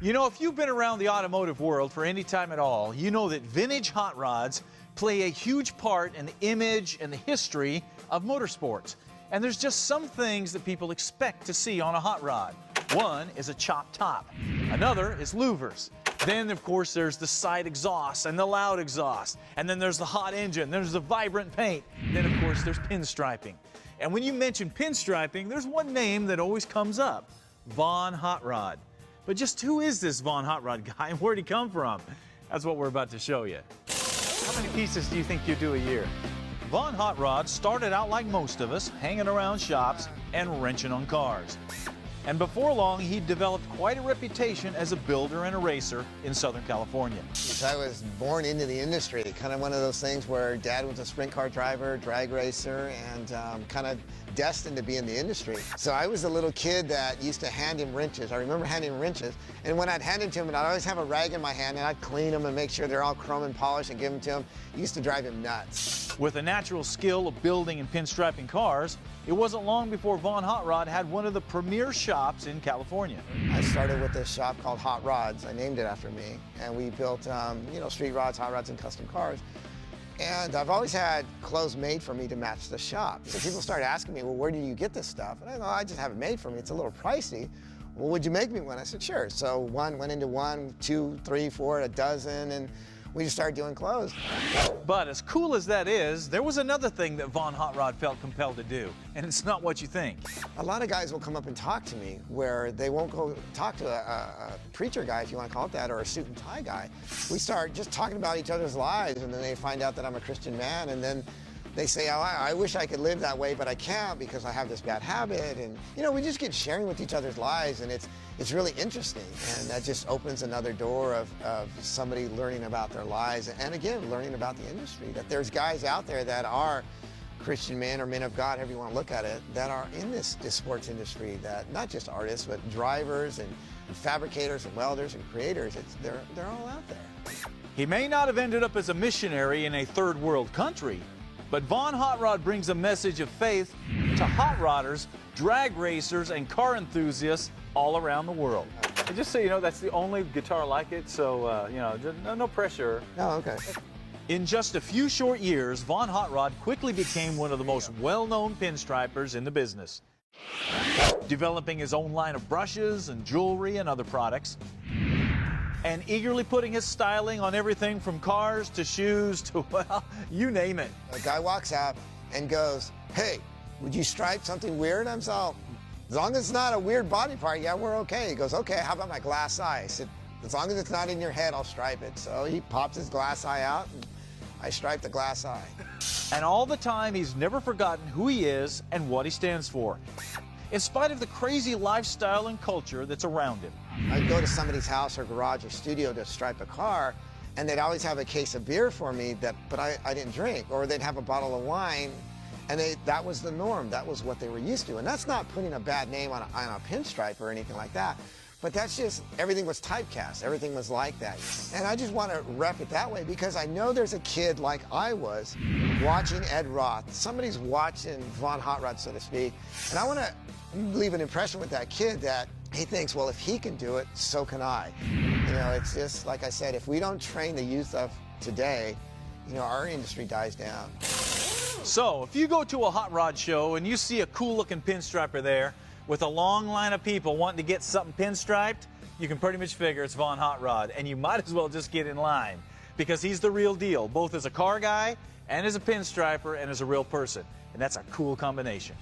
You know, if you've been around the automotive world for any time at all, you know that vintage hot rods play a huge part in the image and the history of motorsports. And there's just some things that people expect to see on a hot rod. One is a chopped top. Another is louvers. Then, of course, there's the side exhaust and the loud exhaust. And then there's the hot engine. There's the vibrant paint. Then, of course, there's pinstriping. And when you mention pinstriping, there's one name that always comes up: Von Hot Rod. But just who is this Von Hot Rod guy and where'd he come from? That's what we're about to show you. How many pieces do you think you do a year? Von Hot Rod started out like most of us, hanging around shops and wrenching on cars. And before long, he developed quite a reputation as a builder and a racer in Southern California. I was born into the industry, kind of one of those things where Dad was a sprint car driver, drag racer, and kind of destined to be in the industry. So I was a little kid that used to hand him wrenches. I remember handing him wrenches, and when I'd hand them to him, I'd always have a rag in my hand, and I'd clean them and make sure they're all chrome and polished and give them to him. It used to drive him nuts. With a natural skill of building and pinstriping cars, it wasn't long before Von Hot Rod had one of the premier shops in California. I started with this shop called Hot Rods. I named it after me, and we built, street rods, hot rods, and custom cars. And I've always had clothes made for me to match the shop. So people started asking me, well, where do you get this stuff? And I go, I just have it made for me. It's a little pricey. Well, would you make me one? I said, sure. So one went into one, two, three, four, a dozen, and we just started doing clothes. But as cool as that is, there was another thing that Von Hot Rod felt compelled to do, and it's not what you think. A lot of guys will come up and talk to me where they won't go talk to a preacher guy, if you want to call it that, or a suit and tie guy. We start just talking about each other's lives, and then they find out that I'm a Christian man, and then they say, oh, I wish I could live that way, but I can't because I have this bad habit. And, we just get sharing with each other's lives, and it's really interesting. And that just opens another door of somebody learning about their lives, and again, learning about the industry, that there's guys out there that are Christian men or men of God, however you want to look at it, that are in this sports industry, that not just artists, but drivers and fabricators and welders and creators, they're all out there. He may not have ended up as a missionary in a third world country, but Von Hot Rod brings a message of faith to hot rodders, drag racers, and car enthusiasts all around the world. And just so you know, that's the only guitar like it, so, no pressure. Oh, okay. In just a few short years, Von Hot Rod quickly became one of the most well-known pinstripers in the business, developing his own line of brushes and jewelry and other products, and eagerly putting his styling on everything from cars to shoes to, well, you name it. A guy walks out and goes, hey, would you stripe something weird? I'm so, as long as it's not a weird body part, yeah, we're okay. He goes, okay, how about my glass eye? I said, as long as it's not in your head, I'll stripe it. So he pops his glass eye out, and I striped the glass eye. And all the time, he's never forgotten who he is and what he stands for, in spite of the crazy lifestyle and culture that's around him. I'd go to somebody's house or garage or studio to stripe a car, and they'd always have a case of beer for me, but I didn't drink, or they'd have a bottle of wine, and that was the norm. That was what they were used to. And that's not putting a bad name on a pinstripe or anything like that, but that's just, everything was typecast. Everything was like that. And I just want to rep it that way because I know there's a kid like I was watching Ed Roth. Somebody's watching Von Hot Rod, so to speak, and I want to leave an impression with that kid that he thinks, well, if he can do it, so can I. It's just, like I said, if we don't train the youth of today, our industry dies down. So, if you go to a hot rod show and you see a cool-looking pinstriper there with a long line of people wanting to get something pinstriped, you can pretty much figure it's Von Hot Rod, and you might as well just get in line because he's the real deal, both as a car guy and as a pinstriper and as a real person, and that's a cool combination.